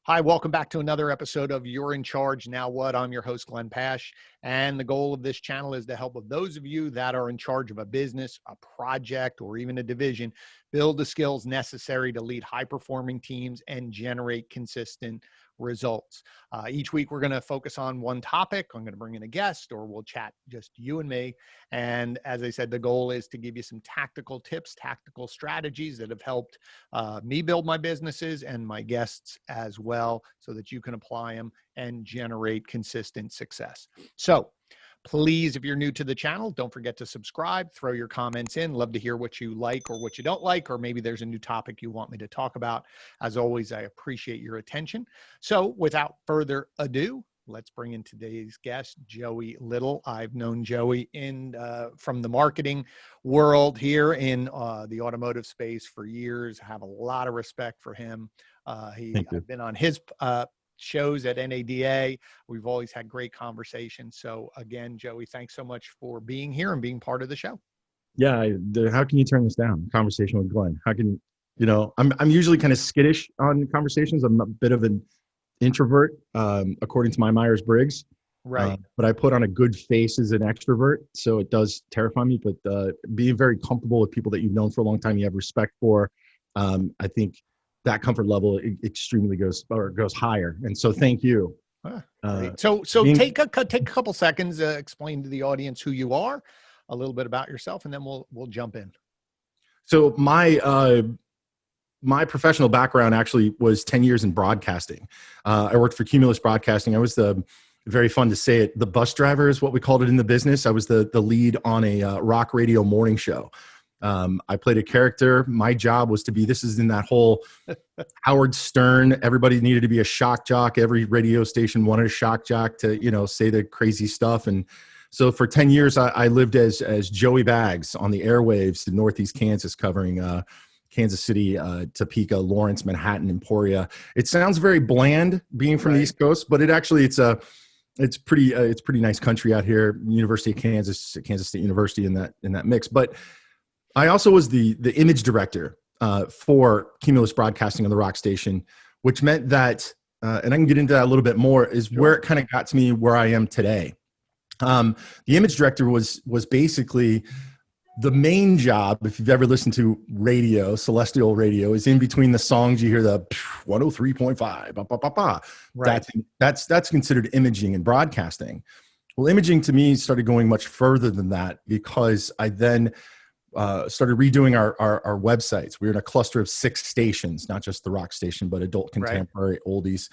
Hi, welcome back to another episode of You're in Charge, Now What? I'm your host, Glenn Pasch, and the goal of this channel is to help with those of you that are in charge of a business, a project, or even a division, build the skills necessary to lead high-performing teams and generate consistent results. Each week, we're going to focus on one topic. I'm going to bring in a guest, or we'll chat just you and me. And as I said, the goal is to give you some tactical tips, tactical strategies that have helped me build my businesses and my guests as well, so that you can apply them and generate consistent success. So please, if you're new to the channel, don't forget to subscribe, throw your comments in. Love to hear what you like or what you don't like, or maybe there's a new topic you want me to talk about. As always, I appreciate your attention. So without further ado, let's bring in today's guest, Joey Little. I've known Joey from the marketing world here in the automotive space for years. I have a lot of respect for him. I've been on his shows at NADA. We've always had great conversations. So again, Joey, thanks so much for being here and being part of the show. Yeah. How can you turn this down? Conversation with Glenn. How can, I'm usually kind of skittish on conversations. I'm a bit of an introvert, according to my Myers-Briggs. Right. But I put on a good face as an extrovert. So it does terrify me, but being very comfortable with people that you've known for a long time, you have respect for, I think that comfort level extremely goes higher. And so thank you. So take a couple seconds, explain to the audience who you are, a little bit about yourself, and then we'll jump in. So my professional background actually was 10 years in broadcasting. I worked for Cumulus Broadcasting. I was very fun to say it, the bus driver is what we called it in the business. I was the lead on a rock radio morning show. I played a character. My job was to be, this is in that whole Howard Stern, everybody needed to be a shock jock. Every radio station wanted a shock jock to, say the crazy stuff. And so for 10 years, I lived as Joey Bags on the airwaves in Northeast Kansas, covering Kansas City, Topeka, Lawrence, Manhattan, Emporia. It sounds very bland being from the East Coast, but it's pretty nice country out here. University of Kansas, Kansas State University in that mix. But I also was the image director for Cumulus Broadcasting on the rock station, which meant that, and I can get into that a little bit more, is where it kind of got to me where I am today. The image director was basically the main job. If you've ever listened to radio, celestial radio, is in between the songs. You hear the 103.5, ba, ba, ba, ba. Right. That's considered imaging and broadcasting. Well, imaging to me started going much further than that, because I then started redoing our websites. We were in a cluster of 6 stations, not just the rock station, but adult, contemporary, oldies.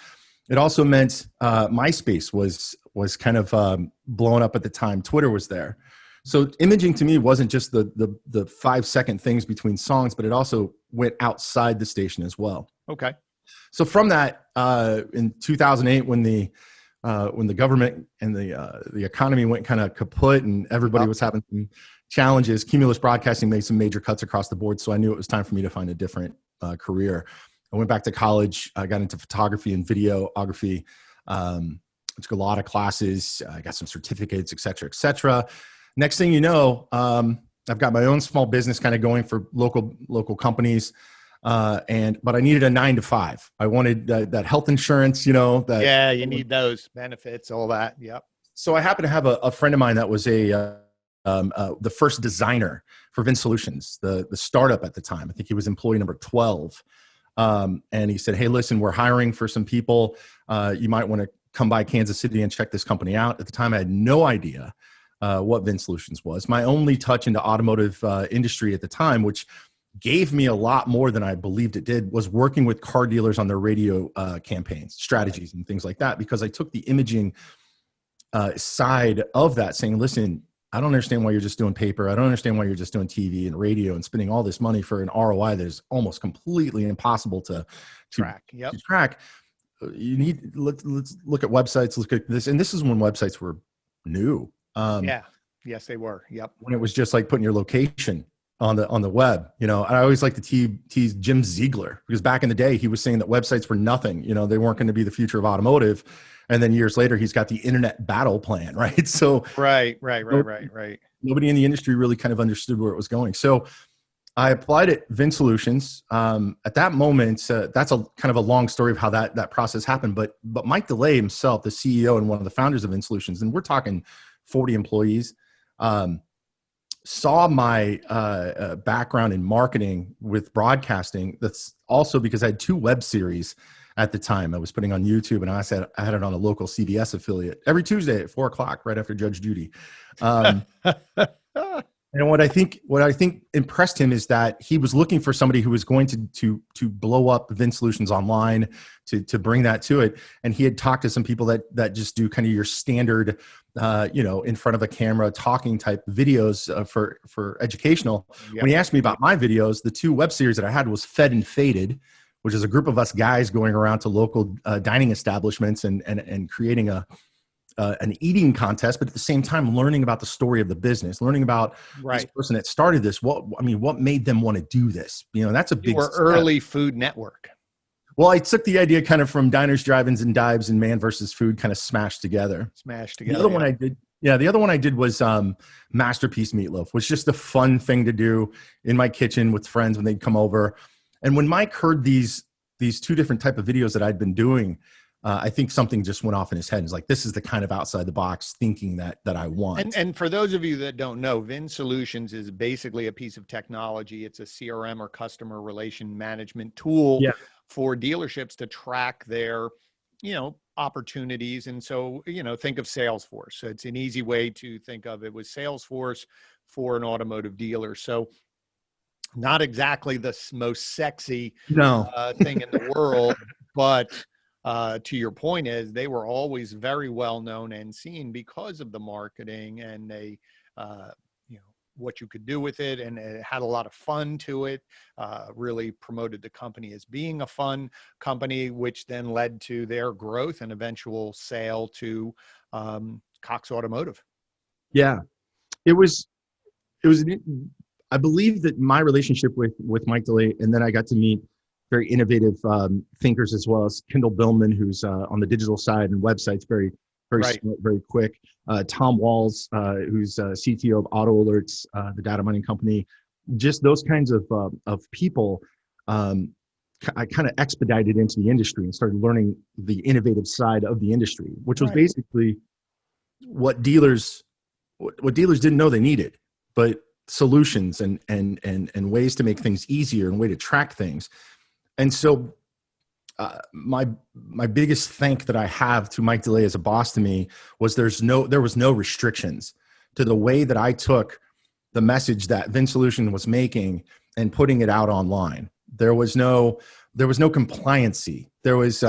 It also meant MySpace was kind of blowing up at the time. Twitter was there. So imaging to me wasn't just the 5-second things between songs, but it also went outside the station as well. Okay. So from that, in 2008, when the government and the economy went kind of kaput and everybody was having some challenges, Cumulus Broadcasting made some major cuts across the board. So I knew it was time for me to find a different career. I went back to college. I got into photography and videography. Took a lot of classes. I got some certificates, et cetera, et cetera. Next thing you know, I've got my own small business kind of going for local companies. But I needed a 9-to-5. I wanted that health insurance, you need those benefits, all that. Yep. So I happened to have a friend of mine that was the first designer for VIN Solutions, the startup at the time. I think he was employee number 12. And he said, "Hey, listen, we're hiring for some people. You might want to come by Kansas City and check this company out." At the time, I had no idea what VIN Solutions was. My only touch into automotive industry at the time, which gave me a lot more than I believed it did, was working with car dealers on their radio campaigns, strategies, and things like that, because I took the imaging side of that, saying, listen, I don't understand why you're just doing paper. I don't understand why you're just doing TV and radio and spending all this money for an ROI that is almost completely impossible to track. To track. You need, let's look at websites. Look at this. And this is when websites were new. Yes, they were. Yep. When it was just like putting your location on the web. I always like to tease Jim Ziegler, because back in the day, he was saying that websites were nothing. They weren't going to be the future of automotive. And then years later, he's got the internet battle plan, right? So right. Nobody in the industry really kind of understood where it was going. So I applied at VIN Solutions. At that moment, that's a kind of a long story of how that process happened. But Mike DeLay himself, the CEO and one of the founders of VIN Solutions, and we're talking 40 employees, saw my background in marketing with broadcasting. That's also because I had 2 web series at the time I was putting on YouTube, and I had it on a local CBS affiliate every Tuesday at 4:00, right after Judge Judy. And what I think impressed him is that he was looking for somebody who was going to blow up VIN Solutions online, to bring that to it. And he had talked to some people that just do kind of your standard, in front of a camera talking type videos for educational. Yep. When he asked me about my videos, the 2 web series that I had was Fed and Faded, which is a group of us guys going around to local dining establishments and creating an eating contest, but at the same time learning about the story of the business, learning about this person that started this. What made them want to do this? That's a big step. Early Food Network. Well, I took the idea kind of from Diners, Drive-ins, and Dives and Man versus Food, kind of smashed together. The other one I did was Masterpiece Meatloaf, which was just a fun thing to do in my kitchen with friends when they'd come over. And when Mike heard these 2 different type of videos that I'd been doing, I think something just went off in his head. It's like, this is the kind of outside the box thinking that I want. And for those of you that don't know, VIN Solutions is basically a piece of technology. It's a CRM or customer relation management tool for dealerships to track their, opportunities. And so, think of Salesforce. So it's an easy way to think of it, was Salesforce for an automotive dealer. So not exactly the most sexy thing in the world, but to your point is they were always very well known and seen because of the marketing and they, what you could do with it. And it had a lot of fun to it, really promoted the company as being a fun company, which then led to their growth and eventual sale to Cox Automotive. Yeah, it was, I believe that my relationship with Mike DeLay, and then I got to meet very innovative thinkers as well as Kendall Billman, who's on the digital side and websites, very smart, very quick. Tom Walls, who's CTO of Auto Alerts, the data mining company. Just those kinds of people, I kind of expedited into the industry and started learning the innovative side of the industry, which was basically what dealers didn't know they needed, but solutions and ways to make things easier and way to track things. And so my biggest thank that I have to Mike DeLay as a boss to me was there was no restrictions to the way that I took the message that VIN Solution was making and putting it out online. There was no compliancy. There was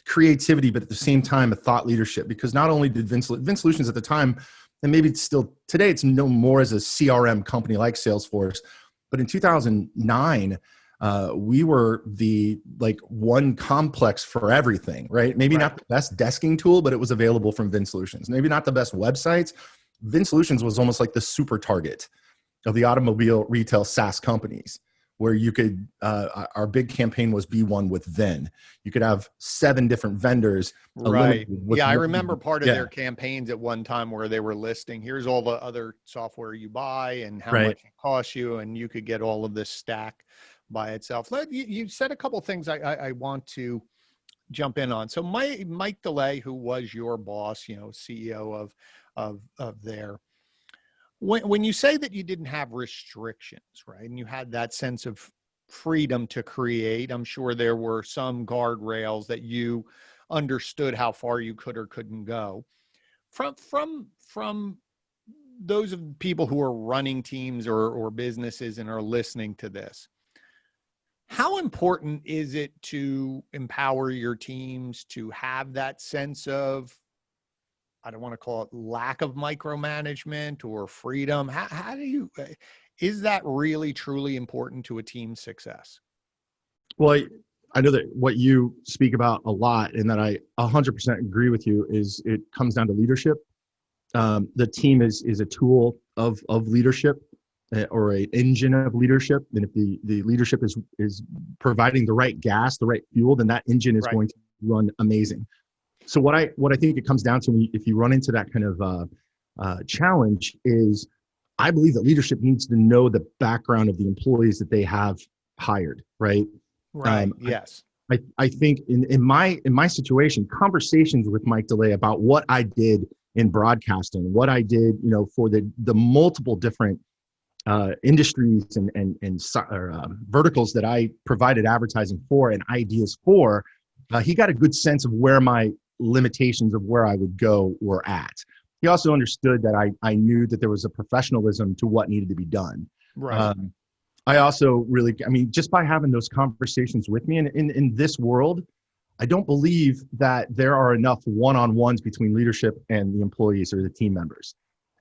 creativity, but at the same time a thought leadership, because not only did VIN Solutions at the time, and maybe it's still today, it's no more as a CRM company like Salesforce, but in 2009. We were the one complex for everything, right? Maybe not the best desking tool, but it was available from VIN Solutions. Maybe not the best websites. VIN Solutions was almost like the super target of the automobile retail SaaS companies, where you could, our big campaign was Be One with VIN. You could have 7 different vendors. Right. Yeah, I remember part of their campaigns at one time where they were listing, here's all the other software you buy and how much it costs you, and you could get all of this stack by itself. You said a couple of things I want to jump in on. So Mike DeLay, who was your boss, CEO of there, when you say that you didn't have restrictions, right, and you had that sense of freedom to create, I'm sure there were some guardrails that you understood how far you could or couldn't go. From those of people who are running teams or businesses and are listening to this, how important is it to empower your teams to have that sense of, I don't want to call it lack of micromanagement or freedom? How do you, is that really truly important to a team's success? Well, I know that what you speak about a lot, and that I 100% agree with you, is it comes down to leadership. The team is a tool of leadership, or an engine of leadership. And if the leadership is providing the right gas, the right fuel, then that engine is going to run amazing. So what I think it comes down to, if you run into that kind of challenge, is I believe that leadership needs to know the background of the employees that they have hired, right? Right. Um, Yes. I think in my situation, conversations with Mike DeLay about what I did in broadcasting, what I did, for the multiple different industries and verticals that I provided advertising for and ideas for, he got a good sense of where my limitations of where I would go were at. He also understood that I knew that there was a professionalism to what needed to be done. Right. Um, I also really, I mean, just by having those conversations with me, and in this world, I don't believe that there are enough one-on-ones between leadership and the employees or the team members.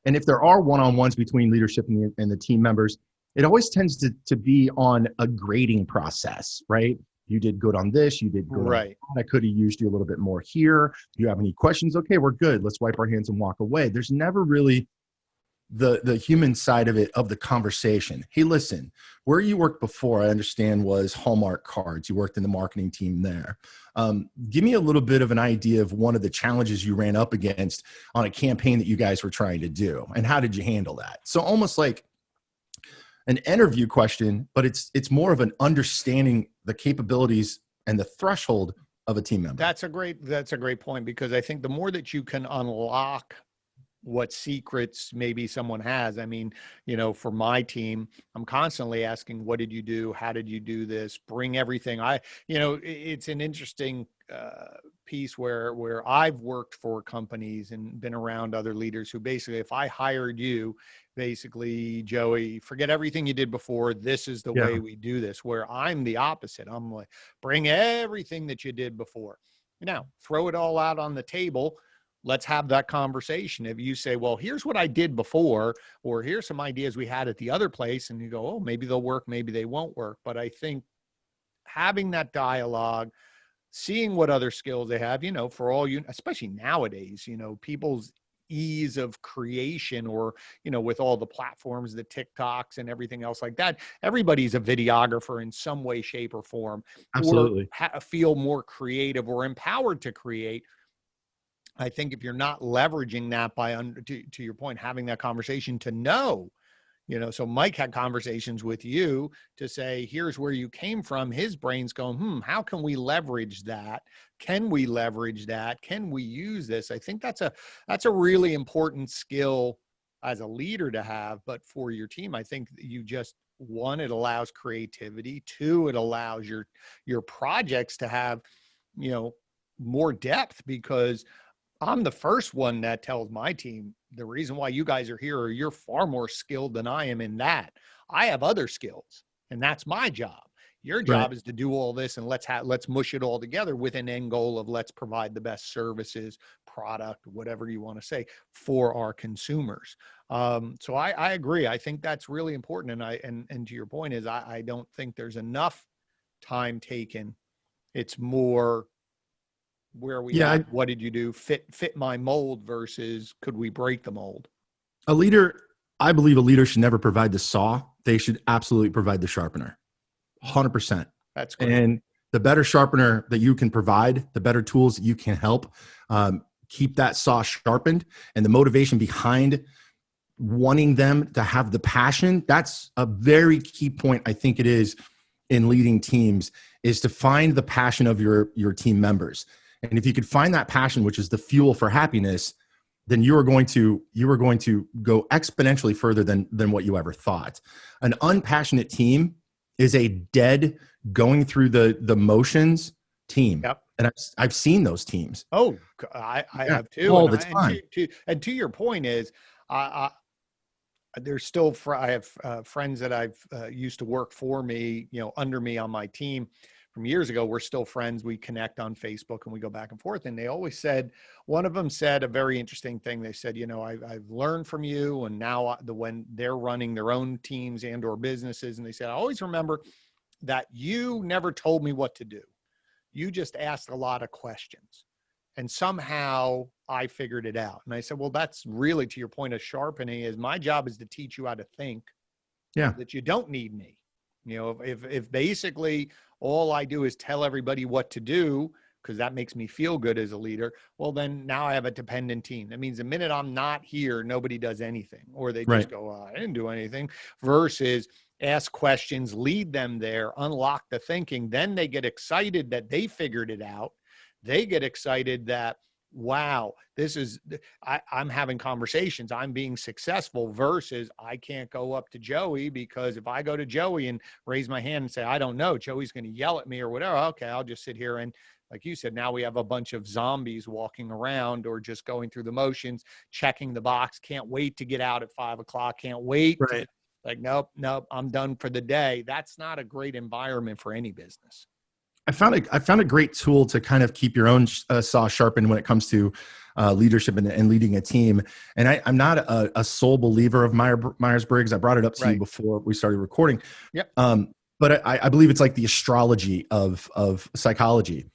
And if there are one-on-ones between leadership and the team members, it always tends to be on a grading process, right? You did good on this, you did good on Right. that. I could have used you a little bit more here. Do you have any questions? Okay, we're good. Let's wipe our hands and walk away. There's never really the human side of it, of the conversation. Hey, listen, where you worked before, I understand, was Hallmark Cards. You worked in the marketing team there. Give me a little bit of an idea of one of the challenges you ran up against on a campaign that you guys were trying to do, and how did you handle that? So almost like an interview question, but it's more of an understanding the capabilities and the threshold of a team member. That's a great point, because I think the more that you can unlock what secrets maybe someone has. I mean, for my team, I'm constantly asking, what did you do? How did you do this? Bring everything. It's an interesting piece where I've worked for companies and been around other leaders who basically, if I hired you, basically, Joey, forget everything you did before. This is the Yeah, way we do this. Where I'm the opposite. I'm like, bring everything that you did before. Now, throw it all out on the table. Let's have that conversation. If you say, well, here's what I did before, or here's some ideas we had at the other place, and you go, oh, maybe they'll work, maybe they won't work. But I think having that dialogue, seeing what other skills they have, for all especially nowadays, people's ease of creation, or, with all the platforms, the TikToks and everything else like that, everybody's a videographer in some way, shape, or form, or absolutely. feel more creative or empowered to create. I think if you're not leveraging that by, to your point, having that conversation to know, so Mike had conversations with you to say, here's where you came from. His brain's going, how can we leverage that? Can we leverage that? Can we use this? I think that's a really important skill as a leader to have, but for your team, I think one, it allows creativity. Two, it allows your projects to have, more depth, because I'm the first one that tells my team, the reason why you guys are here, or you're far more skilled than I am in that. I have other skills, and that's my job. Your Right. job is to do all this, and let's mush it all together with an end goal of let's provide the best services, product, whatever you want to say, for our consumers. So I agree. I think that's really important. And to your point is, I don't think there's enough time taken. It's more, where are we Yeah, at? What did you do? Fit my mold versus could we break the mold? a leader, I believe a leader should never provide the saw. They should absolutely provide the sharpener, 100%. That's great. And the better sharpener that you can provide, the better tools that you can help keep that saw sharpened, and the motivation behind wanting them to have the passion. That's a very key point. I think it is in leading teams, is to find the passion of your team members. And if you could find that passion, which is the fuel for happiness, then you are going to go exponentially further than what you ever thought. An unpassionate team is a dead, going through the motions team. Yep. And I've seen those teams. Oh, I Yeah, have too. all And the I, and time. to your point is, I there's still, I have friends that I've used to work for me, under me on my team from years ago. We're still friends. We connect on Facebook and we go back and forth. And they always said, one of them said a very interesting thing. They said, I've learned from you. And now when they're running their own teams and or businesses, and they said, I always remember that you never told me what to do. You just asked a lot of questions. And somehow I figured it out. And I said, well, that's really, to your point of sharpening, is my job is to teach you how to think, Yeah. that you don't need me. If basically all I do is tell everybody what to do, because that makes me feel good as a leader, well, then now I have a dependent team. That means the minute I'm not here, nobody does anything, or they just Right. go, I didn't do anything, versus ask questions, lead them there, unlock the thinking. Then they get excited that they figured it out. They get excited that, wow, I'm having conversations, I'm being successful, versus I can't go up to Joey, because if I go to Joey and raise my hand and say, I don't know, Joey's going to yell at me or whatever. Okay, I'll just sit here. And like you said, now we have a bunch of zombies walking around, or just going through the motions, checking the box. Can't wait to get out at 5 o'clock. Can't wait to, Right. like, nope, I'm done for the day. That's not a great environment for any business. I found a great tool to kind of keep your own saw sharpened when it comes to leadership and leading a team. And I'm not a sole believer of Myers-Briggs. I brought it up to you Right. before we started recording. Yep. But I believe it's like the astrology of psychology.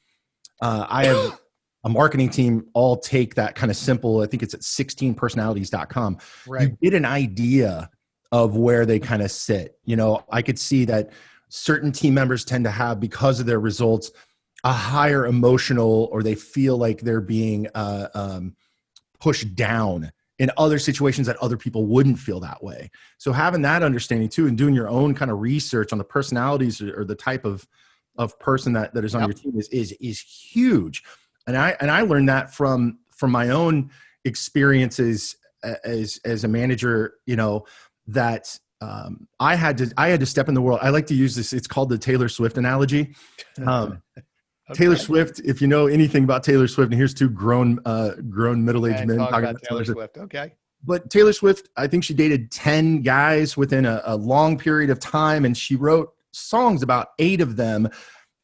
I have a marketing team all take that kind of simple. I think it's at 16personalities.com. Right. You get an idea of where they kind of sit. You know, I could see that certain team members tend to have, because of their results, a higher emotional, or they feel like they're being pushed down in other situations that other people wouldn't feel that way. So having that understanding too, and doing your own kind of research on the personalities or the type of person that is on your team is huge. And I learned that from my own experiences as a manager, you know, that I had to step in the world. I like to use this. It's called the Taylor Swift analogy. Okay. Taylor Swift, if you know anything about Taylor Swift, and here's two grown middle-aged men talking about Taylor Swift. Okay. But Taylor Swift, I think she dated 10 guys within a long period of time. And she wrote songs, about 8 of them,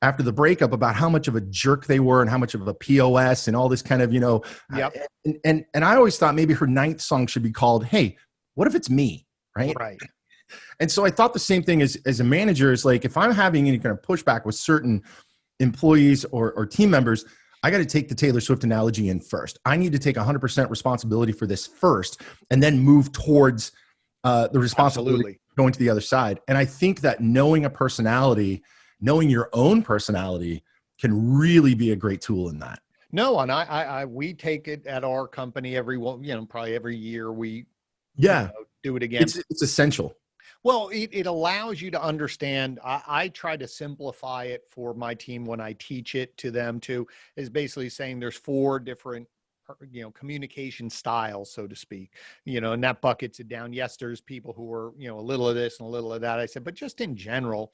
after the breakup, about how much of a jerk they were and how much of a POS and all this kind of, you know, and I always thought maybe her 9th song should be called, Hey, what if it's me? Right. And so I thought the same thing as a manager, is like, if I'm having any kind of pushback with certain employees or team members, I got to take the Taylor Swift analogy in first. I need to take 100% responsibility for this first, and then move towards the responsibility going to the other side. And I think that knowing knowing your own personality can really be a great tool in that. No, and we take it at our company probably every year we do it again. It's essential. Well, it allows you to understand. I try to simplify it for my team when I teach it to them too, is basically saying there's 4 different, communication styles, so to speak, and that buckets it down. Yes, there's people who are, a little of this and a little of that. I said, but just in general,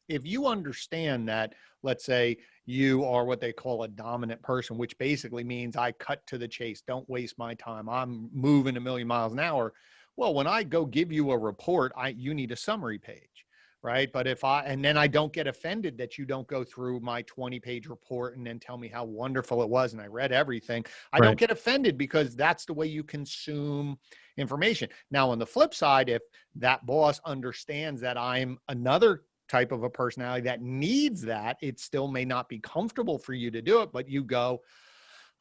if you understand that, let's say you are what they call a dominant person, which basically means I cut to the chase, don't waste my time, I'm moving a million miles an hour. Well, when I go give you a report, you need a summary page, right? But then I don't get offended that you don't go through my 20-page report and then tell me how wonderful it was and I read everything. I don't get offended, because that's the way you consume information. Now, on the flip side, if that boss understands that I'm another type of a personality that needs that, it still may not be comfortable for you to do it, but you go,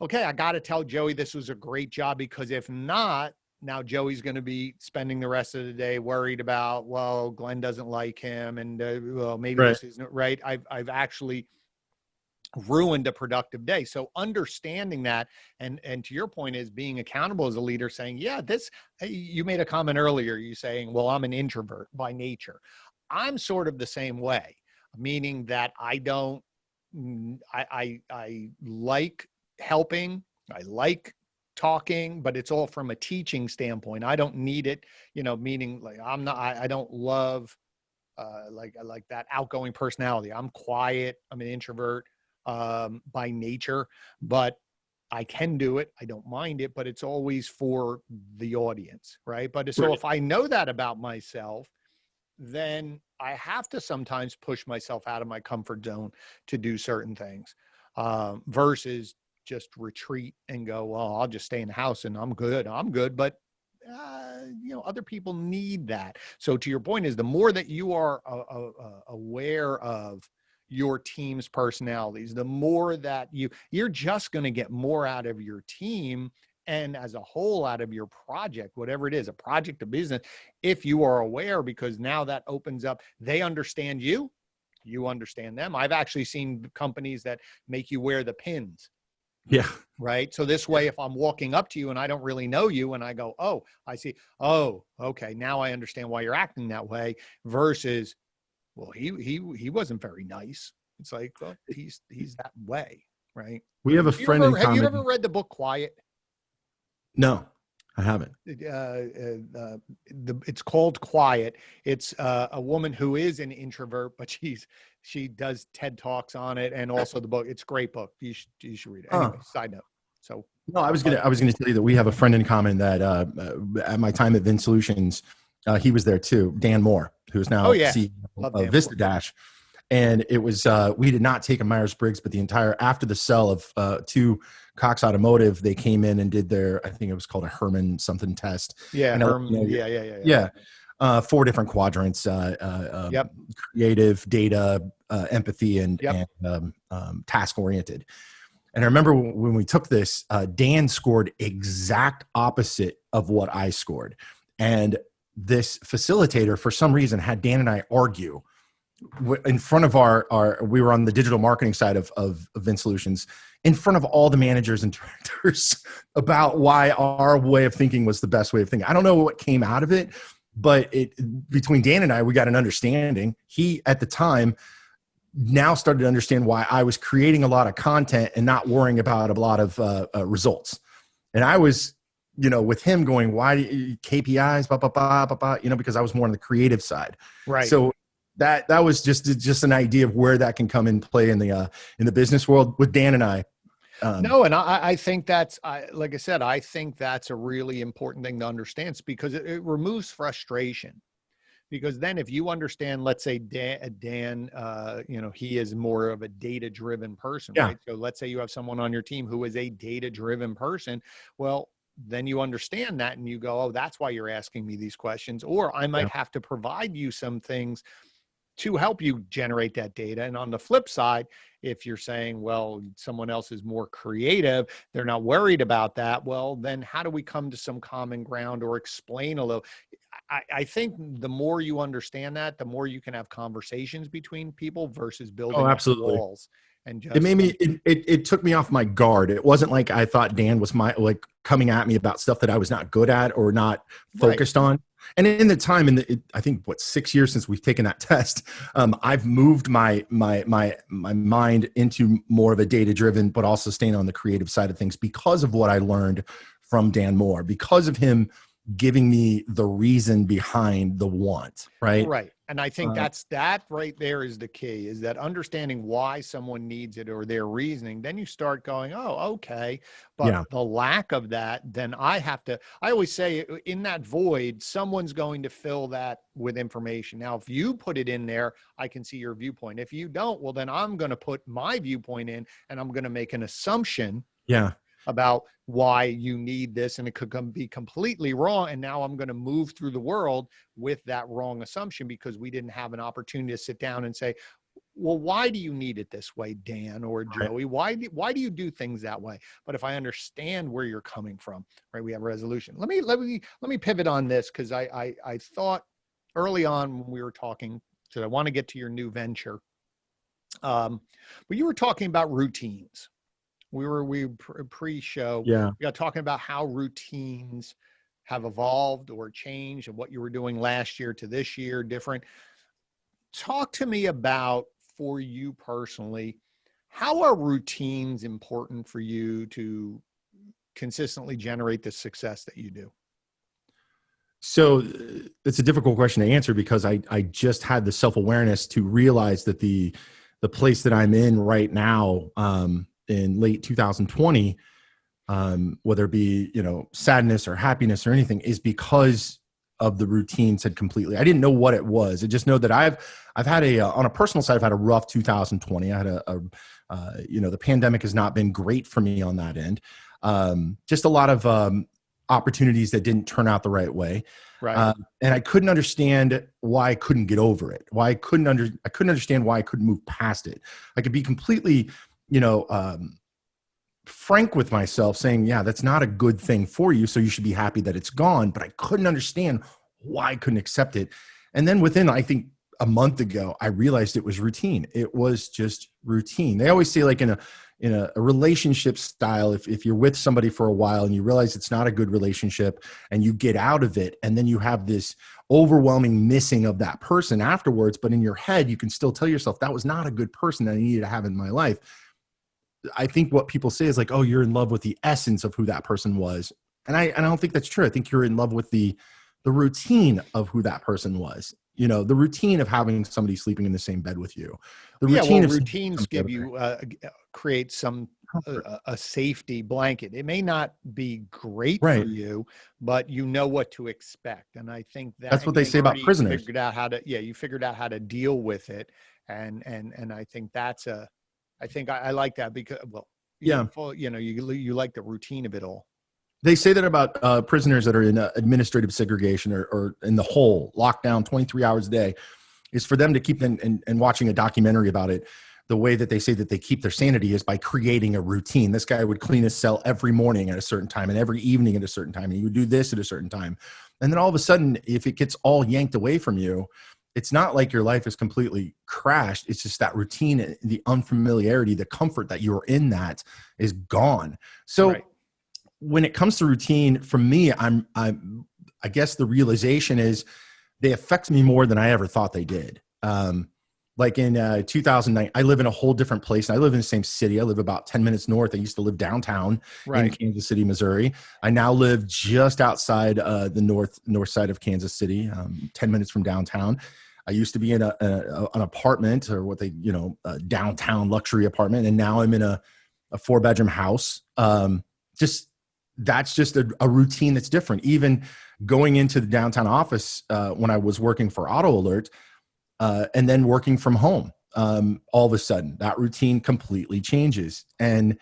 okay, I got to tell Joey this was a great job, because if not, now Joey's going to be spending the rest of the day worried about, well, Glenn doesn't like him, and well, maybe this isn't right. I've actually ruined a productive day. So understanding that, and to your point, is being accountable as a leader, saying, yeah, you made a comment earlier, you saying, well, I'm an introvert by nature. I'm sort of the same way, meaning that I like helping, I like talking, but it's all from a teaching standpoint. I don't need it, meaning like I don't love like that outgoing personality. I'm quiet. I'm an introvert by nature, but I can do it. I don't mind it, but it's always for the audience, right? But so if I know that about myself, then I have to sometimes push myself out of my comfort zone to do certain things, versus just retreat and go, well, I'll just stay in the house and I'm good. But other people need that. So to your point, is the more that you are aware of your team's personalities, the more that you're just going to get more out of your team, and as a whole out of your project, whatever it is, a project, a business, if you are aware, because now that opens up, they understand you, You understand them. I've actually seen companies that make you wear the pins. Yeah. Right. So this way, if I'm walking up to you and I don't really know you and I go, oh, I see. Oh, okay. Now I understand why you're acting that way versus, well, he wasn't very nice. It's like, well, he's that way. Right. We have a friend in Have you ever common. read the book Quiet? No, I haven't. It's called Quiet. It's a woman who is an introvert, but she does TED Talks on it, and also the book. It's a great book. You should read it. Anyway, side note. So no, I was gonna tell you that we have a friend in common that at my time at VIN Solutions, he was there too. Dan Moore, who's now CEO of Vista Dash. And it was, we did not take a Myers-Briggs, but after the sell of to Cox Automotive, they came in and did their, I think it was called a Herman something test. Yeah. Yeah. 4 different quadrants, creative, data, empathy, and task-oriented. And I remember when we took this, Dan scored exact opposite of what I scored. And this facilitator, for some reason, had Dan and I argue in front of we were on the digital marketing side of VIN Solutions, in front of all the managers and directors about why our way of thinking was the best way of thinking. I don't know what came out of it, but between Dan and I, we got an understanding. He, at the time, now started to understand why I was creating a lot of content and not worrying about a lot of results. And I was, with him going, why KPIs, because I was more on the creative side. Right. So that was just an idea of where that can come in play in the business world with Dan and I. No, and I think that's, like I said, I think that's a really important thing to understand because it removes frustration. Because then if you understand, let's say Dan, he is more of a data-driven person, right? So let's say you have someone on your team who is a data-driven person. Well, then you understand that and you go, oh, that's why you're asking me these questions. Or I might have to provide you some things to help you generate that data. And on the flip side, if you're saying, well, someone else is more creative, they're not worried about that. Well, then how do we come to some common ground or explain a little? I think the more you understand that, the more you can have conversations between people versus building walls. And just, it made me, it took me off my guard. It wasn't like I thought Dan was coming at me about stuff that I was not good at or not focused on. And in the time, I think 6 years since we've taken that test, I've moved my mind into more of a data-driven, but also staying on the creative side of things because of what I learned from Dan Moore, because of him giving me the reason behind the want, right? Right. And I think that right there is the key, is that understanding why someone needs it or their reasoning. Then you start going, oh, okay. But the lack of that, then I always say in that void, someone's going to fill that with information. Now, if you put it in there, I can see your viewpoint. If you don't, well, then I'm going to put my viewpoint in and I'm going to make an assumption. About why you need this, and it could be completely wrong. And now I'm going to move through the world with that wrong assumption because we didn't have an opportunity to sit down and say, well, why do you need it this way, Dan or Joey? Why do you do things that way? But if I understand where you're coming from, right, we have a resolution. Let me pivot on this because I thought early on when we were talking, so I want to get to your new venture, but you were talking about routines. We pre-show, we got talking about how routines have evolved or changed and what you were doing last year to this year, different. Talk to me about, for you personally, how are routines important for you to consistently generate the success that you do? So it's a difficult question to answer because I just had the self-awareness to realize that the place that I'm in right now, in late 2020, whether it be, sadness or happiness or anything, is because of the routines had completely, I didn't know what it was. I just know that I've had on a personal side, I've had a rough 2020. I had the pandemic has not been great for me on that end. Just a lot of, opportunities that didn't turn out the right way. Right. And I couldn't understand why I couldn't get over it. I couldn't understand why I couldn't move past it. I could be completely, frank with myself saying, yeah, that's not a good thing for you. So you should be happy that it's gone. But I couldn't understand why I couldn't accept it. And then within, I think, a month ago, I realized it was routine. It was just routine. They always say, like, in a relationship style, if you're with somebody for a while and you realize it's not a good relationship and you get out of it, and then you have this overwhelming missing of that person afterwards, but in your head, you can still tell yourself that was not a good person that I needed to have in my life. I think what people say is like, oh, you're in love with the essence of who that person was. And I don't think that's true. I think you're in love with the routine of who that person was. You know, the routine of having somebody sleeping in the same bed with you. The routine of routines give you create some a safety blanket. It may not be great for right. you, but you know what to expect. And I think That's what they say about prisoners. Figured out how to, you figured out how to deal with it. And I think that's I like that because, well, Yeah. you like the routine of it all. They say that about prisoners that are in administrative segregation or in the hole, locked down 23 hours a day, is for them to keep them, and watching a documentary about it, the way that they say that they keep their sanity is by creating a routine. This guy would clean his cell every morning at a certain time and every evening at a certain time. And he would do this at a certain time. And then all of a sudden, if it gets all yanked away from you, it's not like your life is completely crashed. It's just that routine, the unfamiliarity, the comfort that you're in that is gone. So right. When it comes to routine, for me, I guess the realization is they affect me more than I ever thought they did. Like in 2009, I live in a whole different place. I live in the same city. I live about 10 minutes north. I used to live downtown in Kansas City, Missouri. I now live just outside the north side of Kansas City, 10 minutes from downtown. I used to be in an apartment, or what they, a downtown luxury apartment. And now I'm in a 4-bedroom house. That's just a routine that's different. Even going into the downtown office when I was working for Auto Alert, and then working from home, all of a sudden that routine completely changes. And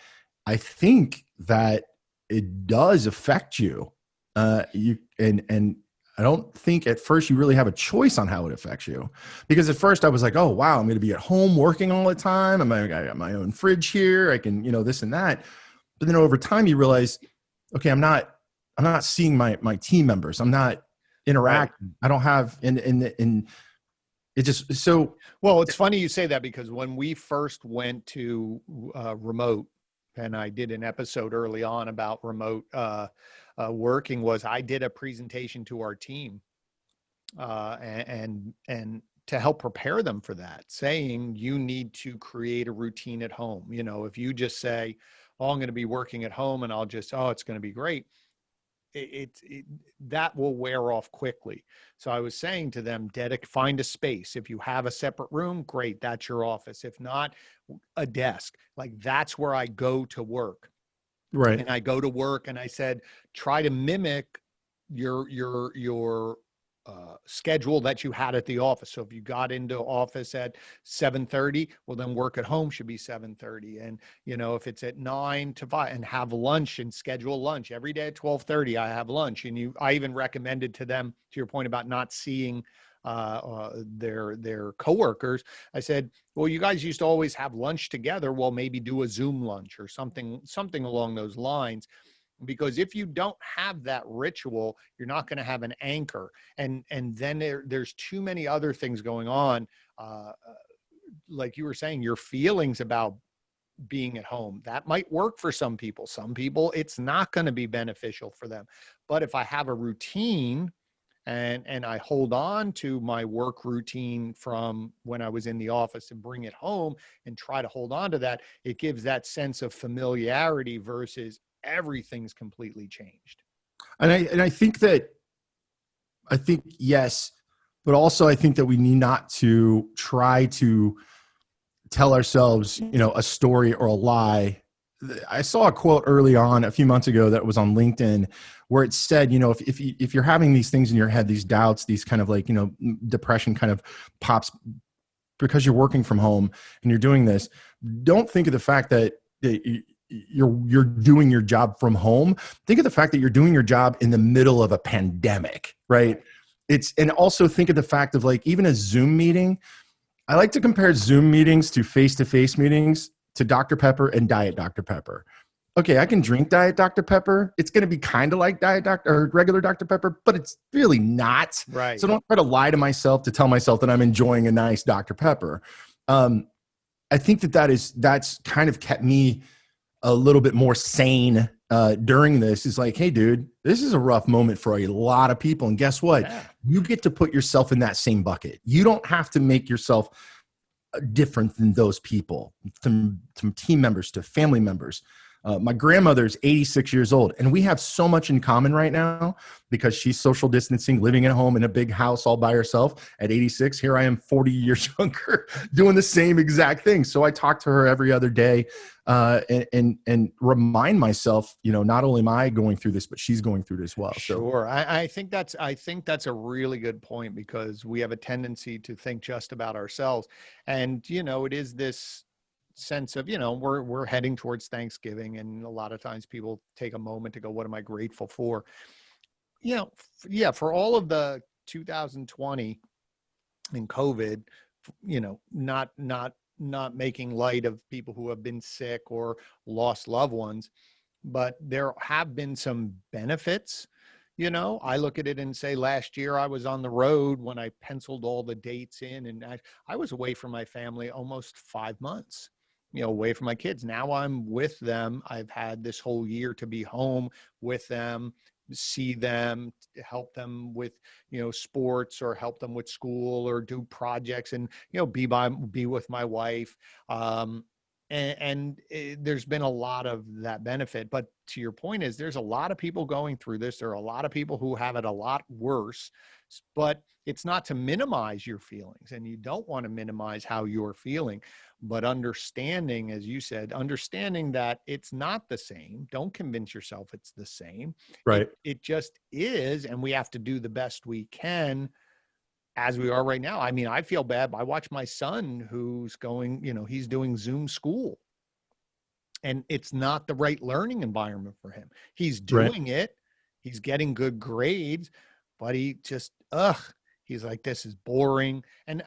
I think that it does affect you. And I don't think at first you really have a choice on how it affects you, because at first I was like, oh, wow, I'm going to be at home working all the time. I got my own fridge here. I can, this and that. But then over time you realize, okay, I'm not seeing my team members. I'm not interacting. Right. I don't have, and it just, so. Well, it's funny you say that, because when we first went to remote, and I did an episode early on about remote working, I did a presentation to our team and to help prepare them for that, saying you need to create a routine at home. If you just say, oh, I'm going to be working at home and it's going to be great, that will wear off quickly. So I was saying to them, find a space. If you have a separate room, great, that's your office. If not, a desk. Like, that's where I go to work. Right. And I go to work, and I said, try to mimic your schedule that you had at the office. So if you got into office at 7:30, well, then work at home should be 7:30. And, if it's at 9 to 5, and have lunch, and schedule lunch every day at 12:30, I have lunch. And I even recommended to them, to your point about not seeing their coworkers, I said, well, you guys used to always have lunch together. Well, maybe do a Zoom lunch or something along those lines. Because if you don't have that ritual, you're not going to have an anchor. And then there's too many other things going on. Like you were saying, your feelings about being at home, that might work for some people. Some people, it's not going to be beneficial for them. But if I have a routine and I hold on to my work routine from when I was in the office and bring it home and try to hold on to that, it gives that sense of familiarity versus everything's completely changed. And I think yes, but also I think that we need not to try to tell ourselves, a story or a lie. I saw a quote early on a few months ago that was on LinkedIn where it said, if you're having these things in your head, these doubts, these kind of like, depression kind of pops because you're working from home and you're doing this, don't think of the fact that you're doing your job from home. Think of the fact that you're doing your job in the middle of a pandemic, right? And also think of the fact of, like, even a Zoom meeting. I like to compare Zoom meetings to face-to-face meetings to Dr. Pepper and Diet Dr. Pepper. okay, I can drink Diet Dr. Pepper. It's going to be kind of like Diet Dr. or regular Dr. Pepper, but it's really not. Right. So don't try to lie to myself to tell myself that I'm enjoying a nice Dr. Pepper. Um, I think that's kind of kept me a little bit more sane during this. Is like, hey, dude, this is a rough moment for a lot of people. And guess what? Yeah. You get to put yourself in that same bucket. You don't have to make yourself different than those people, from team members to family members. My grandmother's 86 years old, and we have so much in common right now because she's social distancing, living at home in a big house all by herself at 86. Here I am 40 years younger doing the same exact thing. So I talk to her every other day and remind myself, not only am I going through this, but she's going through it as well. Sure. I think that's a really good point, because we have a tendency to think just about ourselves. And, it is this sense of, we're heading towards Thanksgiving, and a lot of times people take a moment to go, what am I grateful for? For all of the 2020 and COVID, not making light of people who have been sick or lost loved ones, but there have been some benefits. I look at it and say, last year I was on the road when I penciled all the dates in, and I was away from my family almost 5 months, away from my kids. Now I'm with them. I've had this whole year to be home with them, see them, help them with, sports, or help them with school, or do projects, and, be with my wife. There's been a lot of that benefit. But to your point is, there's a lot of people going through this. There are a lot of people who have it a lot worse, but it's not to minimize your feelings, and you don't want to minimize how you're feeling, but understanding, as you said, understanding that it's not the same. Don't convince yourself it's the same. Right. It just is. And we have to do the best we can as we are right now. I mean, I feel bad. I watch my son who's going, he's doing Zoom school, and it's not the right learning environment for him. He's doing it. He's getting good grades, but he just, he's like, this is boring. And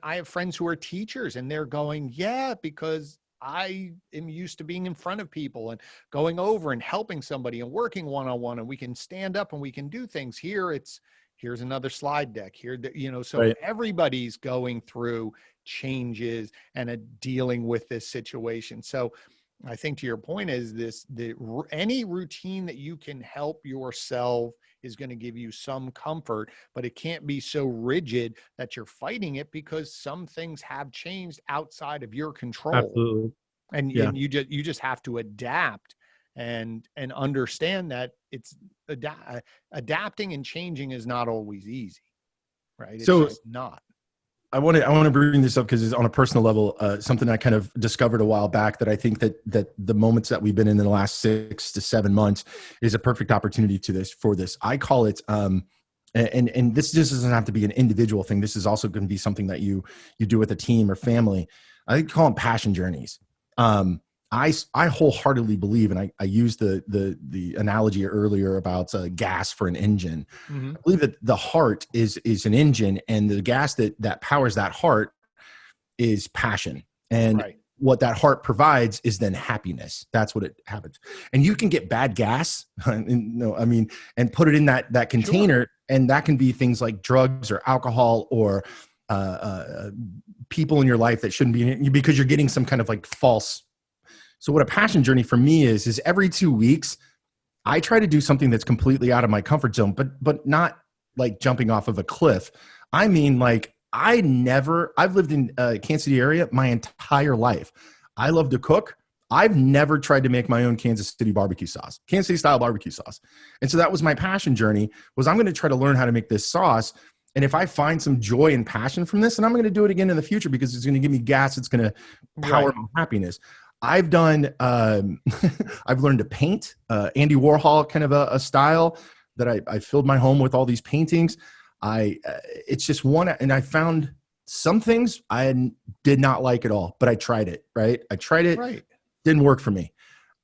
I have friends who are teachers, and they're going, yeah, because I am used to being in front of people and going over and helping somebody and working one-on-one, and we can stand up and we can do things. Here's another slide deck here, so everybody's going through changes and dealing with this situation. So I think, to your point, is any routine that you can help yourself is going to give you some comfort, but it can't be so rigid that you're fighting it, because some things have changed outside of your control. Absolutely. And you just have to adapt and understand that it's adapting and changing is not always easy, right? It's just not. I want to bring this up because it's on a personal level, something I kind of discovered a while back, that I think that the moments that we've been in the last 6 to 7 months is a perfect opportunity for this. I call it, and this just doesn't have to be an individual thing. This is also going to be something that you do with a team or family. I think call them passion journeys. I wholeheartedly believe, and I used the analogy earlier about gas for an engine. Mm-hmm. I believe that the heart is an engine, and the gas that powers that heart is passion. And what that heart provides is then happiness. That's what it happens. And you can get bad gas, and put it in that container, sure. And that can be things like drugs or alcohol or people in your life that shouldn't be in it, because you're getting some kind of like false. So what a passion journey for me is every 2 weeks, I try to do something that's completely out of my comfort zone, but not like jumping off of a cliff. I mean, like I've lived in Kansas City area my entire life. I love to cook. I've never tried to make my own Kansas City barbecue sauce, Kansas City style barbecue sauce. And so that was my passion journey, was I'm going to try to learn how to make this sauce. And if I find some joy and passion from this, and I'm going to do it again in the future, because it's going to give me gas. It's going to power my happiness. I've done, I've learned to paint, Andy Warhol kind of a style that I filled my home with all these paintings. It's just one, and I found some things I did not like at all, but I tried it, right? Didn't work for me.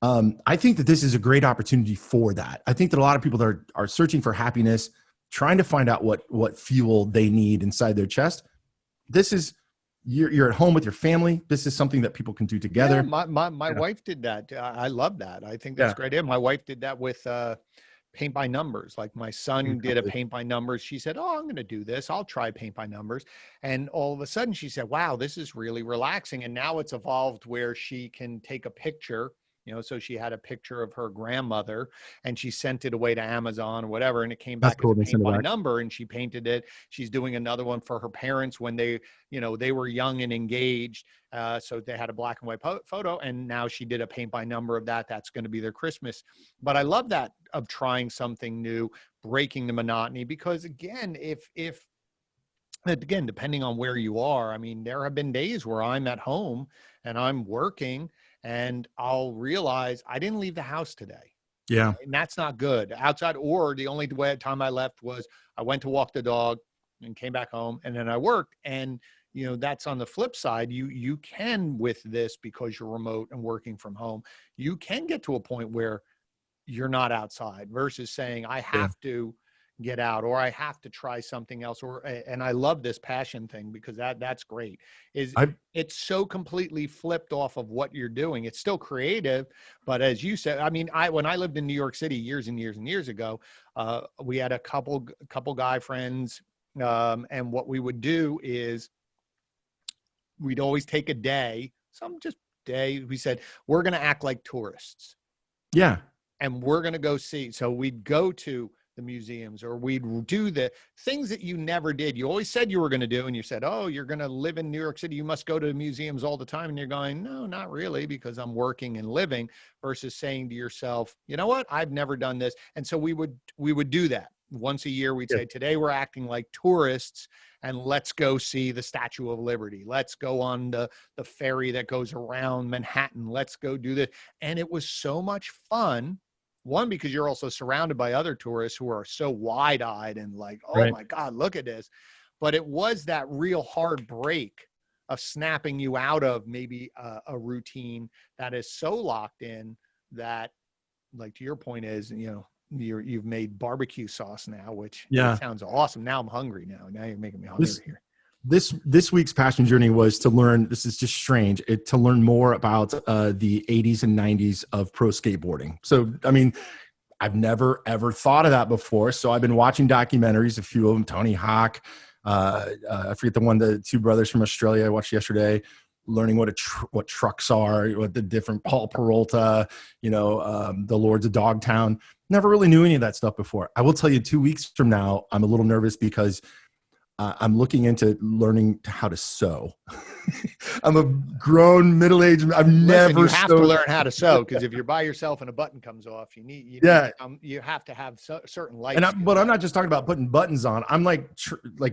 I think that this is a great opportunity for that. I think that a lot of people that are searching for happiness, trying to find out what fuel they need inside their chest. This is you're at home with your family. This is something that people can do Yeah, together. my Yeah. wife did that. I love that. I think that's Yeah, great. Yeah, my wife did that with paint by numbers. Like my son did a exactly. paint by numbers. She said, "Oh, I'm going to do this. I'll try paint by numbers." And all of a sudden she said, "Wow, this is really relaxing." And now it's evolved where she can take a picture, so she had a picture of her grandmother and she sent it away to Amazon or whatever. And it came That's back as cool. a They paint send it by back. number and she painted it. She's doing another one for her parents when they were young and engaged. So they had a black and white photo, and now she did a paint by number of that. That's going to be their Christmas. But I love that of trying something new, breaking the monotony, because again, if again, depending on where you are, I mean, there have been days where I'm at home and I'm working and I'll realize I didn't leave the house today. Yeah. And that's not good outside. Or the only time I left was I went to walk the dog and came back home and then I worked. And, that's on the flip side. You can, with this, because you're remote and working from home, you can get to a point where you're not outside versus saying, I Yeah. have to get out or I have to try something else. And I love this passion thing because that's great. I It's so completely flipped off of what you're doing. It's still creative, but as you said, I mean, when I lived in New York City years and years and years ago, we had a couple guy friends. And what we would do is we'd always take a day, some just day. We said, we're going to act like tourists yeah. and we're going to go see. So we'd go to the museums or we'd do the things that you never did. You always said you were going to do. And you said, oh, you're going to live in New York City. You must go to museums all the time. And you're going, no, not really, because I'm working and living, versus saying to yourself, you know what? I've never done this. And so we would do that once a year. We'd Yeah. say, today we're acting like tourists and let's go see the Statue of Liberty. Let's go on the ferry that goes around Manhattan. Let's go do this. And it was so much fun. One, because you're also surrounded by other tourists who are so wide-eyed and like, oh Right. my God, look at this. But it was that real hard break of snapping you out of maybe a routine that is so locked in that, like to your point is, you've made barbecue sauce now, which Yeah. sounds awesome. Now I'm hungry now you're making me hungry This here. this week's passion journey was to learn. This is just strange. To learn more about the 80s and 90s of pro skateboarding. So, I mean, I've never ever thought of that before. So I've been watching documentaries, a few of them, Tony Hawk. I forget the two brothers from Australia I watched yesterday, learning what trucks are, what the different Paul Peralta, the Lords of Dogtown. Never really knew any of that stuff before. I will tell you, 2 weeks from now, I'm a little nervous because I'm looking into learning how to sew. I'm a grown, middle-aged. I've never You have to sewed. learn how to sew, because if you're by yourself and a button comes off, Yeah. you have to have certain life But skills. I'm not just talking about putting buttons on. I'm like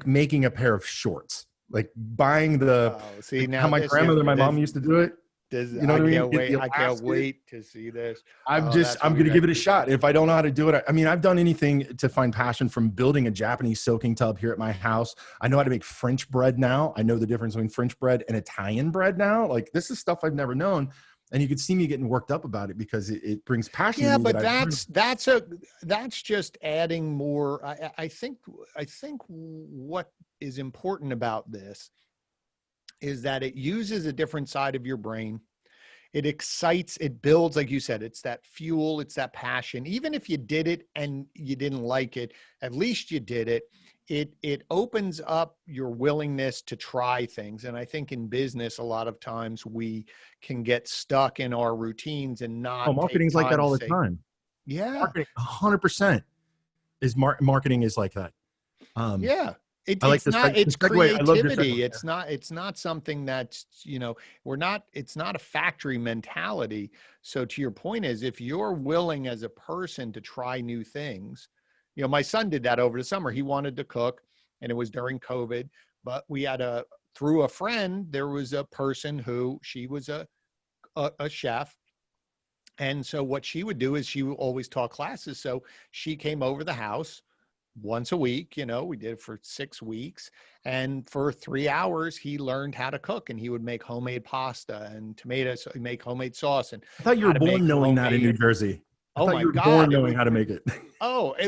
making a pair of shorts, like buying how my grandmother, my mom used to do it. You know what I mean? I can't wait to see this. I'm going to give it a shot. If I don't know how to do it, I mean, I've done anything to find passion, from building a Japanese soaking tub here at my house. I know how to make French bread now. I know the difference between French bread and Italian bread now. Like, this is stuff I've never known. And you could see me getting worked up about it because it brings passion. Yeah, to me but that's just adding more. I think what is important about this is that it uses a different side of your brain. It excites, it builds, like you said, it's that fuel, it's that passion. Even if you did it and you didn't like it, at least you did it. It opens up your willingness to try things. And I think in business, a lot of times we can get stuck in our routines and not take marketing's like that time all to the say, time. yeah, Marketing, 100% is marketing is like that. yeah. I like It's not, the it's segue. I love your creativity. segue. It's not something that's, it's not a factory mentality. So to your point is, if you're willing as a person to try new things, my son did that over the summer. He wanted to cook, and it was during COVID, but we had through a friend, there was a person who, she was a chef. And so what she would do is she would always taught classes. So she came over the house once a week. We did it for 6 weeks. And for 3 hours, he learned how to cook, and he would make homemade pasta and tomatoes, make homemade sauce, and I thought you how were to make born knowing that in New homemade. Jersey. I Oh thought my you were born God. It knowing was, how to make it.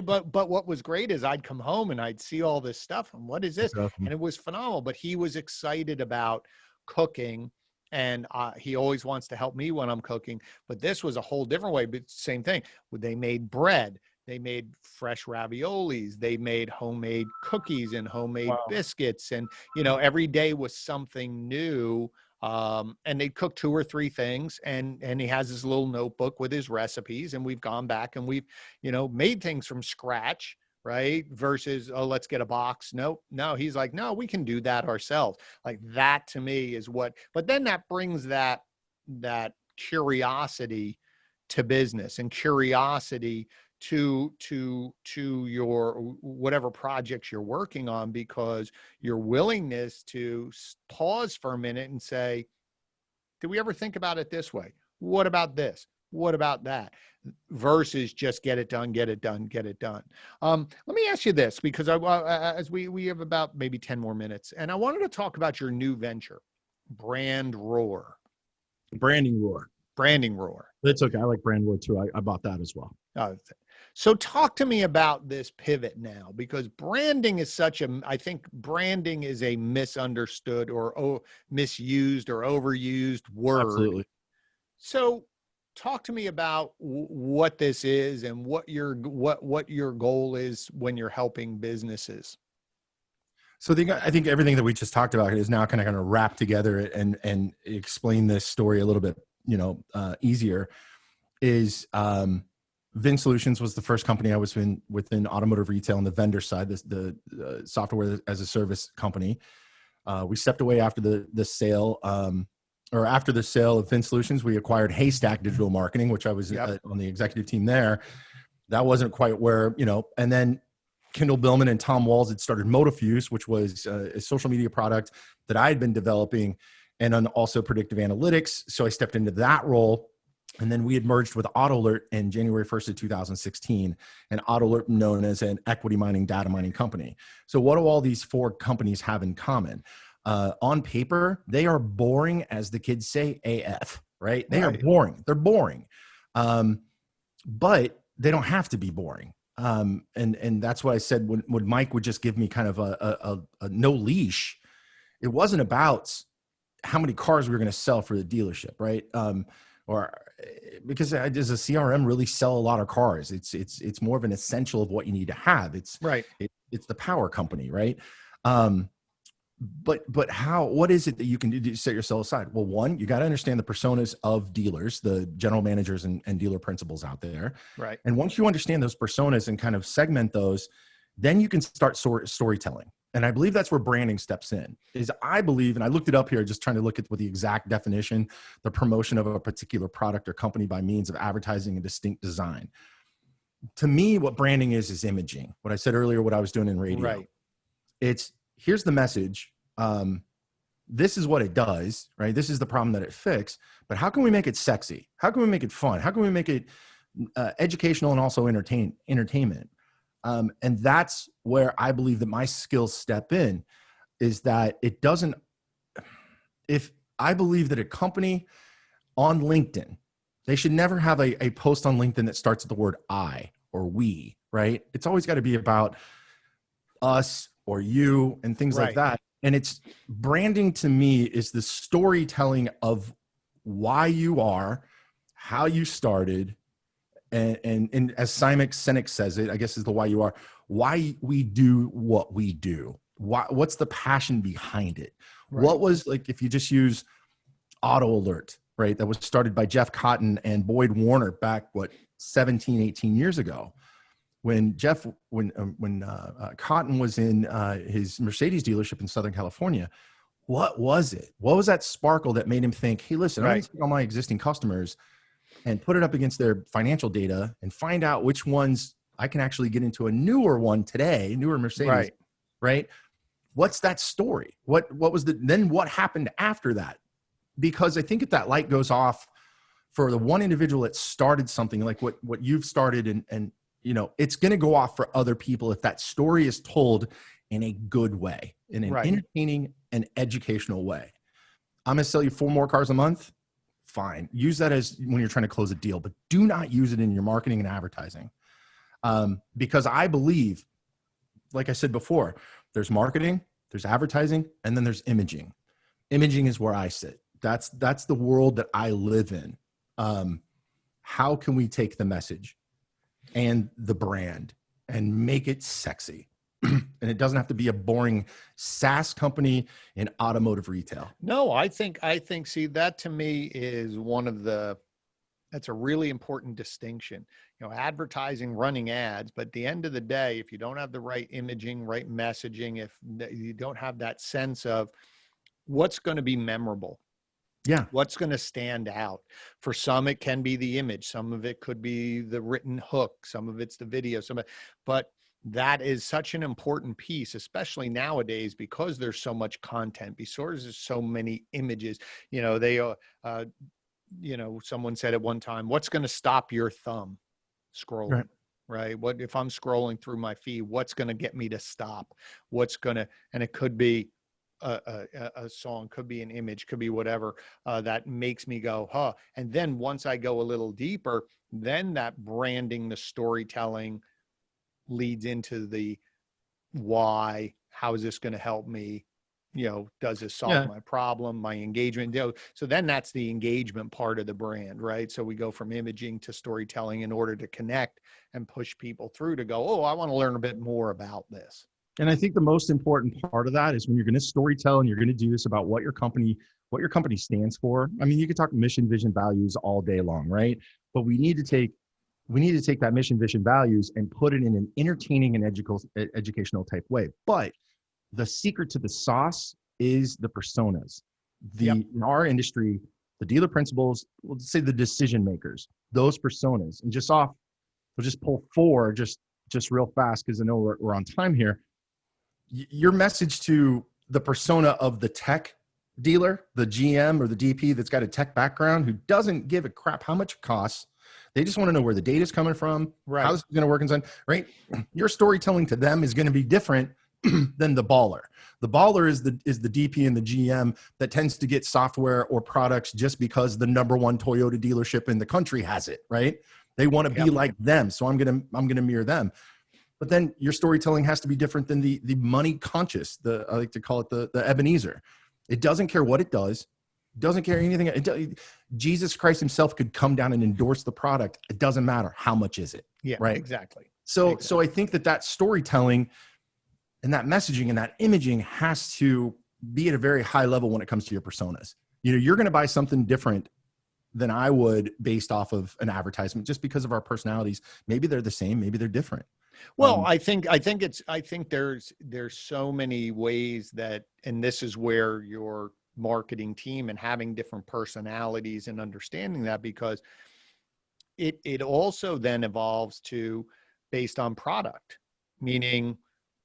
but what was great is I'd come home and I'd see all this stuff and what is this? That's awesome. And it was phenomenal. But he was excited about cooking, and he always wants to help me when I'm cooking. But this was a whole different way. But same thing. They made bread. They made fresh raviolis. They made homemade cookies and homemade Wow. biscuits. And, every day was something new. And they'd cook 2 or 3 things, and he has his little notebook with his recipes, and we've gone back and we've, made things from scratch, right? Versus, oh, let's get a box. No, he's like, no, we can do that ourselves. Like that to me is but then that brings that curiosity to business and curiosity to your whatever projects you're working on, because your willingness to pause for a minute and say, did we ever think about it this way? What about this? What about that? Versus just get it done, get it done, get it done. Let me ask you this, because as we have about maybe 10 more minutes, and I wanted to talk about your new venture, Brand Roar. Branding roar. Branding Roar. That's okay. I like brand roar too. I bought that as well. So talk to me about this pivot now, because branding is I think branding is a misunderstood or misused or overused word. Absolutely. So talk to me about what this is and what your goal is when you're helping businesses. So I think everything that we just talked about is now kind of going to wrap together and explain this story a little bit, easier. Is VIN Solutions was the first company I was in within automotive retail on the vendor side, the software as a service company. We stepped away after the sale, or after the sale of VIN Solutions. We acquired Haystack Digital Marketing, which I was on the executive team there. That wasn't quite where, and then Kendall Billman and Tom Walls had started Motofuse, which was a social media product that I had been developing, and then also predictive analytics. So I stepped into that role. And then we had merged with AutoAlert in January 1st of 2016, and AutoAlert known as an equity mining, data mining company. So what do all these 4 companies have in common? On paper, they are boring, as the kids say, AF, right? They are boring. They're boring. But they don't have to be boring. And that's why I said when Mike would just give me kind of a no leash, it wasn't about how many cars we were going to sell for the dealership, right? Or because does a CRM really sell a lot of cars? It's more of an essential of what you need to have. It's the power company, right? But what is it that you can do to set yourself aside? Well, one, you got to understand the personas of dealers, the general managers and dealer principals out there. Right. And once you understand those personas and kind of segment those, then you can start storytelling. And I believe that's where branding steps in. I believe, and I looked it up here, just trying to look at what the exact definition, the promotion of a particular product or company by means of advertising and distinct design. To me, what branding is imaging. What I said earlier, what I was doing in radio. Right. Here's the message. This is what it does, right? This is the problem that it fixes. But how can we make it sexy? How can we make it fun? How can we make it educational and also entertainment? And that's where I believe that my skills step in, is that it doesn't, if I believe that a company on LinkedIn, they should never have a post on LinkedIn that starts with the word I or we, right? It's always got to be about us or you and things like that. And it's branding to me is the storytelling of why you are, how you started, and as Simon Sinek says it, I guess is the why you are, why we do what we do. What's the passion behind it? Right. What was, like, if you just use AutoAlert, right? That was started by Jeff Cotton and Boyd Warner back, 17, 18 years ago. When Cotton was in his Mercedes dealership in Southern California, what was it? What was that sparkle that made him think, hey, listen, I'm going to take all my existing customers and put it up against their financial data and find out which ones I can actually get into a newer one today, newer Mercedes, right? What's that story? What was then what happened after that? Because I think if that light goes off for the one individual that started something like what you've started, and it's going to go off for other people if that story is told in a good way, in an entertaining and educational way. I'm going to sell you 4 more cars a month. fine. Use that as when you're trying to close a deal, but do not use it in your marketing and advertising. Because I believe, like I said before, there's marketing, there's advertising, and then there's imaging. Imaging is where I sit. That's the world that I live in. How can we take the message and the brand and make it sexy? And it doesn't have to be a boring SaaS company in automotive retail. No, I think, see, that to me is that's a really important distinction. Advertising, running ads, but at the end of the day, if you don't have the right imaging, right messaging, if you don't have that sense of what's going to be memorable, yeah, what's going to stand out. For some, it can be the image. Some of it could be the written hook. Some of it's the video. But that is such an important piece, especially nowadays, because there's so much content, because there's so many images. Someone said at one time, what's going to stop your thumb scrolling? Right? What if I'm scrolling through my feed? What's going to get me to stop? And it could be a song, could be an image, could be whatever that makes me go, huh? And then once I go a little deeper, then that branding, the storytelling leads into the why. How is this going to help me? Does this solve my problem, my engagement? So then that's the engagement part of the brand, right? So we go from imaging to storytelling in order to connect and push people through to go, oh, I want to learn a bit more about this. And I think the most important part of that is when you're going to storytell and you're going to do this about what your company stands for. I mean, you could talk mission, vision, values all day long, right? But we need to take that mission, vision, values and put it in an entertaining and educational type way. But the secret to the sauce is the personas. In our industry, the dealer principals, we'll say the decision makers, those personas. And we'll just pull four just real fast because I know we're on time here. Your message to the persona of the tech dealer, the GM or the DP that's got a tech background who doesn't give a crap how much it costs. They just want to know where the data is coming from, right? How this is going to work inside, right? Your storytelling to them is going to be different than the baller. The baller is the DP and the GM that tends to get software or products just because the number one Toyota dealership in the country has it, right? They want to be like them, so I'm gonna mirror them. But then your storytelling has to be different than the money conscious. I like to call it the Ebenezer. It doesn't care what it does. Doesn't care anything. Jesus Christ himself could come down and endorse the product. It doesn't matter. How much is it? Yeah, right. Exactly. So I think that storytelling and that messaging and that imaging has to be at a very high level when it comes to your personas. You're going to buy something different than I would based off of an advertisement just because of our personalities. Maybe they're the same. Maybe they're different. Well, I think there's so many ways that, and this is where your marketing team and having different personalities and understanding that, because it also then evolves to based on product, meaning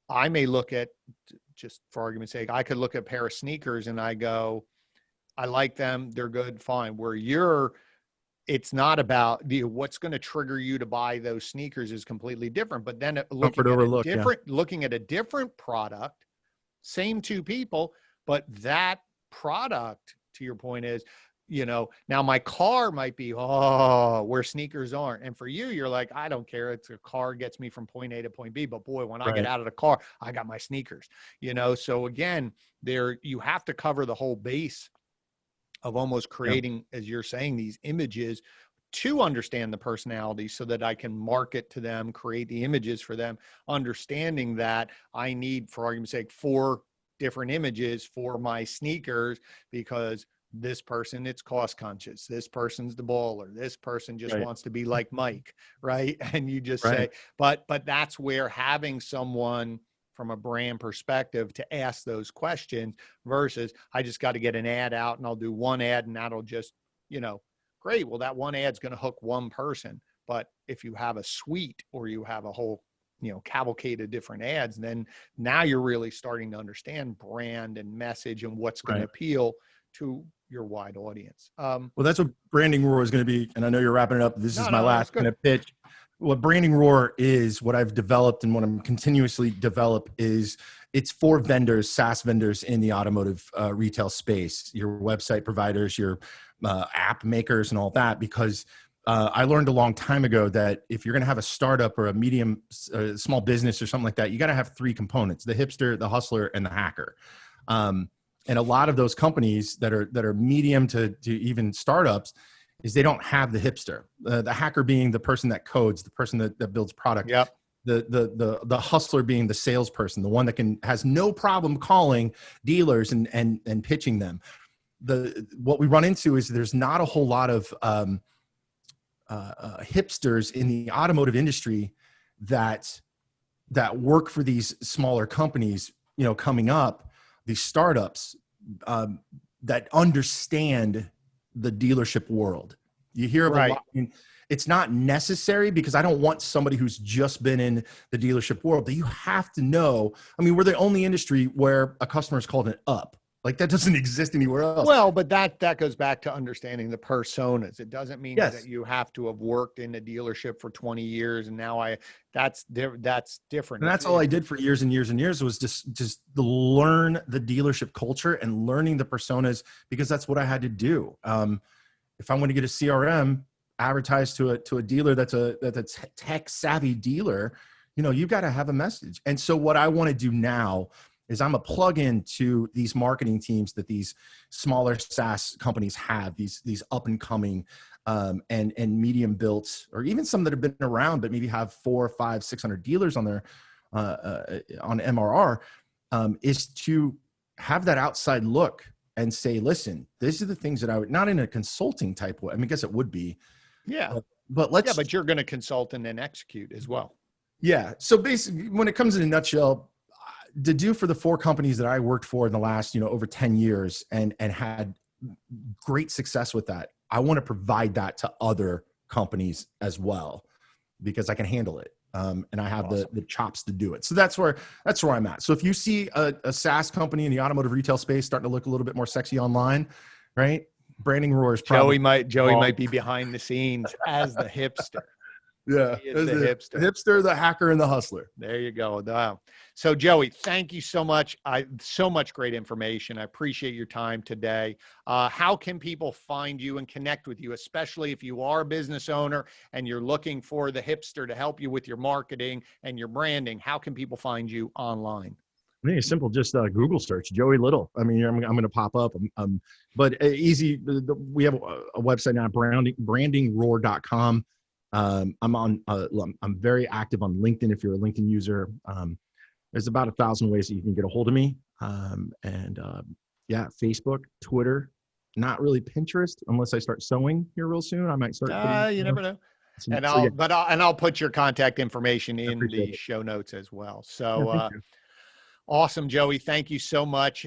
I may look at, just for argument's sake, I could look at a pair of sneakers and I go, I like them, they're good, fine. It's not about what's going to trigger you to buy those sneakers is completely different. But then looking at a different product, same two people, but that product, to your point, is, now my car might be, where sneakers aren't. And for you, you're like, I don't care. It's a car gets me from point A to point B. But boy, when I get out of the car, I got my sneakers, So again, you have to cover the whole base of almost creating, as you're saying, these images to understand the personality so that I can market to them, create the images for them, understanding that I need, for argument's sake, 4 different images for my sneakers because this person, it's cost conscious. This person's the baller. This person just wants to be like Mike, right? And you just say, but that's where having someone from a brand perspective to ask those questions versus I just got to get an ad out and I'll do one ad and that'll just, great. Well, that one ad's going to hook one person. But if you have a suite or you have a whole, cavalcade of different ads, then now you're really starting to understand brand and message and what's going to appeal to your wide audience. Well, that's what Branding Roar is going to be. And I know you're wrapping it up. This is my last kind of pitch. What Branding Roar is, what I've developed and what I'm continuously develop is it's for vendors, SaaS vendors in the automotive retail space, your website providers, your app makers and all that, because I learned a long time ago that if you're going to have a startup or a medium, small business or something like that, you got to have three components: the hipster, the hustler, and the hacker. And a lot of those companies that are medium to even startups is they don't have the hipster, the hacker being the person that codes, the person that builds product. Yep. The hustler being the salesperson, the one that has no problem calling dealers and pitching them. What we run into is there's not a whole lot of hipsters in the automotive industry that work for these smaller companies, coming up, these startups that understand the dealership world. You hear of a lot. It's not necessary, because I don't want somebody who's just been in the dealership world, that you have to know. I mean, we're the only industry where a customer is called an up. Like, that doesn't exist anywhere else. Well, but that goes back to understanding the personas. It doesn't mean Yes. that you have to have worked in a dealership for 20 years. And now that's different. And that's all I did for years and years and years, was just learn the dealership culture and learning the personas, because that's what I had to do. If I want to get a CRM advertised to a dealer that's a tech savvy dealer, you've got to have a message. And so what I want to do now is I'm a plug-in to these marketing teams that these smaller SaaS companies have, these up and coming and medium built, or even some that have been around but maybe have 400, 500, 600 dealers on their on MRR, is to have that outside look and say, listen, these are the things that I would, not in a consulting type way. I mean, I guess it would be. Yeah. But you're going to consult and then execute as well. Yeah. So basically, when it comes in a nutshell, to do for the 4 companies that I worked for in the last, over 10 years and had great success with that, I want to provide that to other companies as well, because I can handle it. And I have the chops to do it. So that's where I'm at. So if you see a SaaS company in the automotive retail space starting to look a little bit more sexy online, right? Branding Roar is probably Joey might be behind the scenes as the hipster. Yeah, the hipster, the hacker, and the hustler. There you go. Wow. So Joey, thank you so much. So much great information. I appreciate your time today. How can people find you and connect with you, especially if you are a business owner and you're looking for the hipster to help you with your marketing and your branding? How can people find you online? I think it's simple. Just Google search Joey Little. I mean, I'm going to pop up. But easy. We have a website now, brandingroar.com. I'm very active on LinkedIn. If you're a LinkedIn user, there's about 1,000 ways that you can get a hold of me. Facebook, Twitter, not really Pinterest, unless I start sewing here real soon. I might start. You never know. And I'll put your contact information in the show notes as well. So, awesome, Joey. Thank you so much.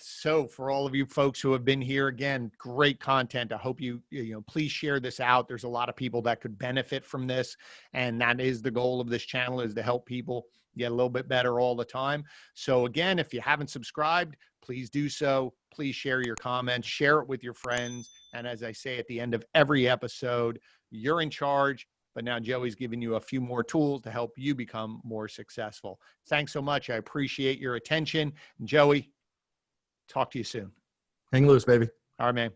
So for all of you folks who have been here, again, great content. I hope you please share this out. There's a lot of people that could benefit from this. And that is the goal of this channel, is to help people get a little bit better all the time. So again, if you haven't subscribed, please do so. Please share your comments, share it with your friends. And as I say at the end of every episode, you're in charge. But now Joey's giving you a few more tools to help you become more successful. Thanks so much. I appreciate your attention. Joey, talk to you soon. Hang loose, baby. All right, man.